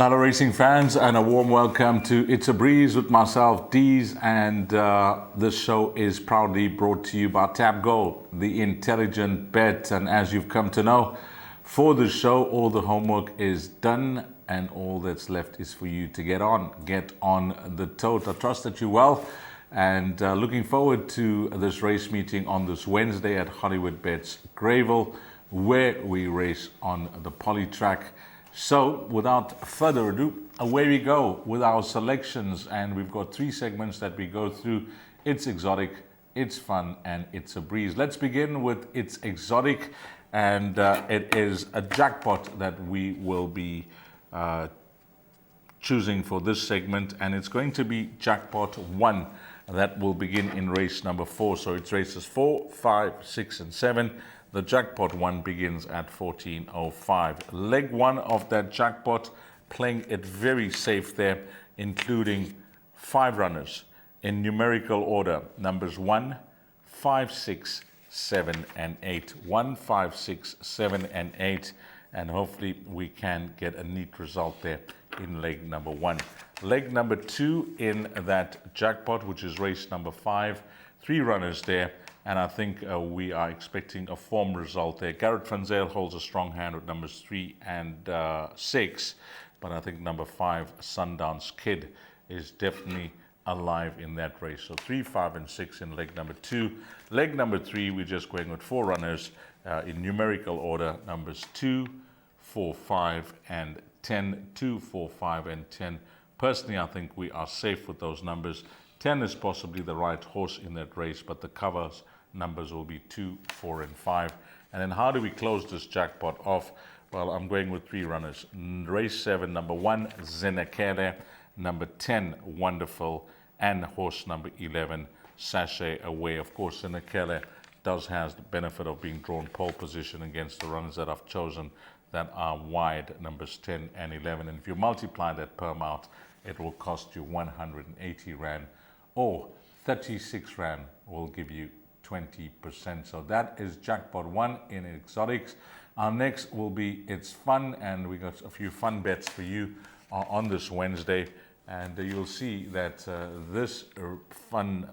Hello racing fans, and a warm welcome to It's a Breeze with myself, Deez, and this show is proudly brought to you by Tap Gold, the intelligent bet. And as you've come to know, for the show, all the homework is done and all that's left is for you to get on the tote. I trust that you're well, and looking forward to this race meeting on this Wednesday at Hollywoodbets Greyville, where we race on the poly track. So without further ado, away we go with our selections, and we've got three segments that we go through. It's exotic, it's fun, and it's a breeze. Let's begin with It's Exotic, and it is a jackpot that we will be choosing for this segment, and it's going to be jackpot 1 that will begin in race number 4. So it's races 4, 5, 6, and 7. The jackpot 1 begins at 14.05. Leg 1 of that jackpot, playing it very safe there, including 5 runners in numerical order. Numbers 1, 5, 6, 7, and 8. 1, 5, 6, 7, and 8. And hopefully we can get a neat result there in leg number 1. Leg number 2 in that jackpot, which is race number 5. 3 runners there. And I think we are expecting a form result there. Garrett Van Zyl holds a strong hand with numbers 3 and 6. But I think number 5, Sundance Kid, is definitely alive in that race. So 3, 5, and 6 in leg number 2. Leg number 3, we're just going with 4 runners in numerical order. Numbers 2, 4, 5, and 10. 2, 4, 5, and 10. Personally, I think we are safe with those numbers. 10 is possibly the right horse in that race, but the covers numbers will be 2, 4, and 5. And then how do we close this jackpot off? Well, I'm going with 3 runners. Race 7, number 1, Zenakele, number 10, Wonderful, and horse number 11, Sachet Away. Of course, Zenakele does have the benefit of being drawn pole position against the runners that I've chosen that are wide, numbers 10 and 11. And if you multiply that per amount, it will cost you 180 Rand, or 36 Rand will give you 20%. So that is jackpot 1 in exotics. Our next will be It's Fun, and we got a few fun bets for you on this Wednesday. And you'll see that this fun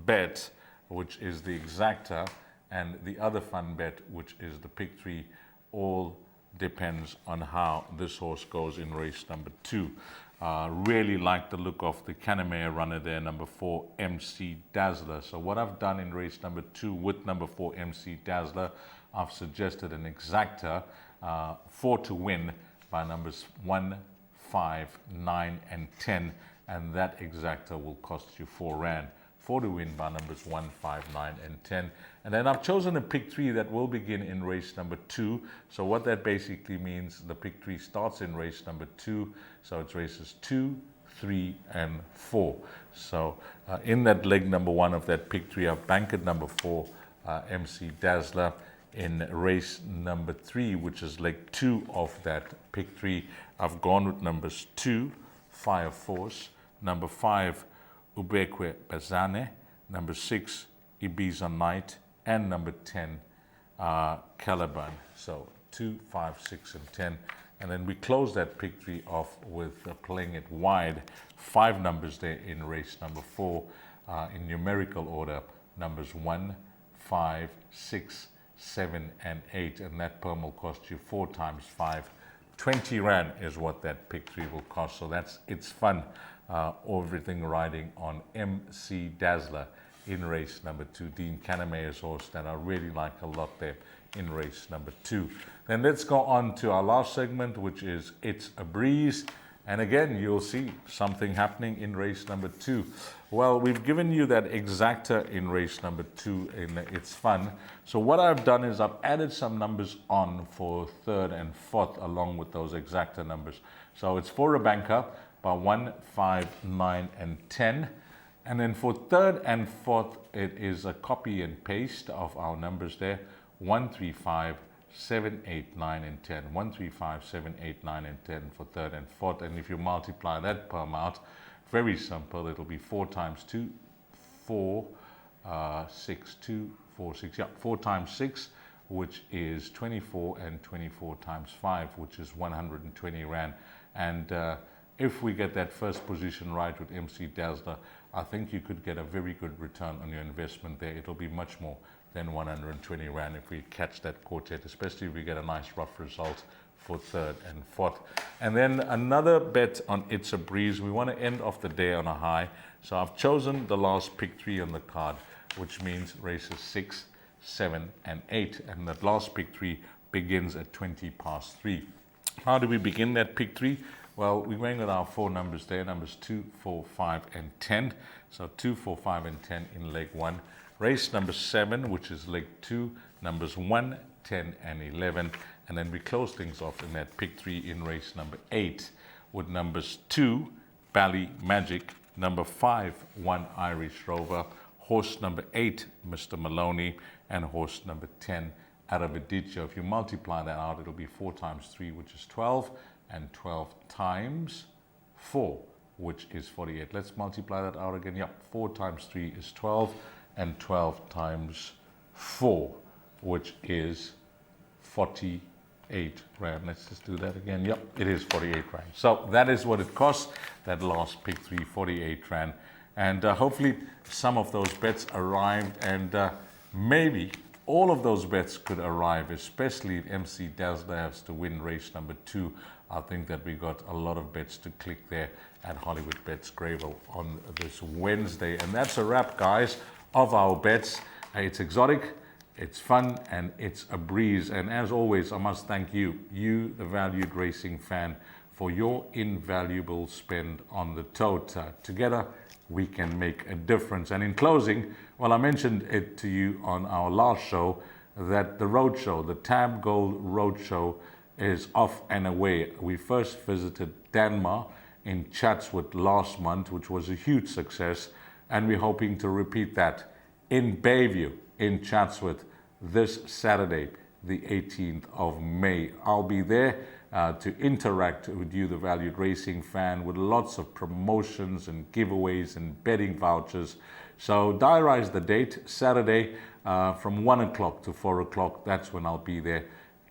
bet, which is the exacta, and the other fun bet, which is the pick 3, all depends on how this horse goes in race number 2. Really like the look of the Canamere runner there, number 4, MC Dazzler. So what I've done in race number 2 with number 4, MC Dazzler, I've suggested an exacta 4 to win by numbers 1, 5, 9, and 10. And that exacta will cost you 4 Rand. 4 to win by numbers 1, 5, 9, and 10. And then I've chosen a pick 3 that will begin in race number 2. So what that basically means, the pick 3 starts in race number 2. So it's races 2, 3, and 4. So in that leg number 1 of that pick 3, I've banked number 4, MC Dazzler. In race number 3, which is leg 2 of that pick 3, I've gone with numbers 2, Fire Force, number 5, Ubekwe Bazane, number 6, Ibiza Night, and number 10, Caliban. So 2, 5, 6, and 10. And then we close that pick 3 off with playing it wide. 5 numbers there in race number 4 in numerical order. Numbers 1, 5, 6, 7, and 8. And that perm will cost you 4 times 5. 20 Rand is what that pick 3 will cost. So that's It's Fun. Everything riding on MC Dazzler in race number 2. Dean Canamere's horse that I really like a lot there in race number 2. Then let's go on to our last segment, which is It's a Breeze. And again, you'll see something happening in race number 2. Well, we've given you that exacta in race number 2 in It's Fun. So what I've done is I've added some numbers on for 3rd and 4th along with those exacta numbers. So it's for a banker by 1, 5, 9, and 10. And then for 3rd and 4th, it is a copy and paste of our numbers there. 1, 3, 5, 7, 8, 9, and 10. 1, 3, 5, 7, 8, 9, and 10 for 3rd and 4th. And if you multiply that per amount, very simple, it'll be 4 times 2, 4, 6, 2, 4, 6. Yeah, 4 times 6, which is 24, and 24 times 5, which is 120 Rand. And if we get that first position right with MC Dazzler, I think you could get a very good return on your investment there. It'll be much more than 120 Rand if we catch that quartet, especially if we get a nice rough result for third and fourth. And then another bet on It's a Breeze. We want to end off the day on a high. So I've chosen the last pick 3 on the card, which means races 6, 7, and 8. And that last pick 3 begins at 20 past 3. How do we begin that pick 3? Well, we're going with our 4 numbers there, numbers 2, 4, 5, and 10. So 2, 4, 5, and 10 in leg 1. Race number 7, which is leg 2, numbers 1, 10, and 11. And then we close things off in that pick 3 in race number 8 with numbers 2, Bally Magic, number 5, 1 Irish Rover, horse number 8, Mr. Maloney, and horse number 10, Aravedicio. If you multiply that out, it'll be 4 times 3, which is 12, and 12 times 4, which is 48. Let's multiply that out again. Yep, 4 times 3 is 12, and 12 times 4, which is 48 Rand. Let's just do that again. Yep, it is 48 Rand. So that is what it costs, that last pick 3, 48 Rand. And hopefully some of those bets arrived, and maybe all of those bets could arrive, especially if MC Dazzler has to win race number 2. I think that we got a lot of bets to click there at Hollywoodbets Greyville on this Wednesday. And that's a wrap, guys, of our bets. It's exotic, it's fun, and it's a breeze. And as always, I must thank you, the valued racing fan, for your invaluable spend on the tote. Together, we can make a difference. And in closing, well, I mentioned it to you on our last show that the roadshow, the Tab Gold Roadshow, is off and away. We first visited Denmark in Chatsworth last month, which was a huge success, and we're hoping to repeat that in Bayview in Chatsworth this Saturday, the 18th of May. I'll be there to interact with you, the valued racing fan, with lots of promotions and giveaways and betting vouchers. So diarize the date, Saturday from 1 o'clock to 4 o'clock. That's when I'll be there.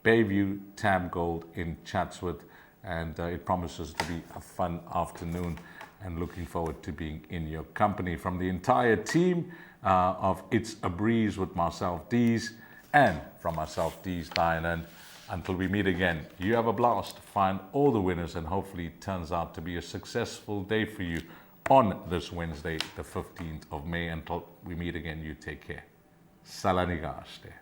Bayview Tab Gold in Chatsworth, and it promises to be a fun afternoon, and looking forward to being in your company. From the entire team of It's a Breeze with myself, Deez, and from myself, Deez Diamond, until we meet again, you have a blast, find all the winners, and hopefully it turns out to be a successful day for you on this Wednesday, the 15th of May. Until we meet again, you take care. Salanigaste.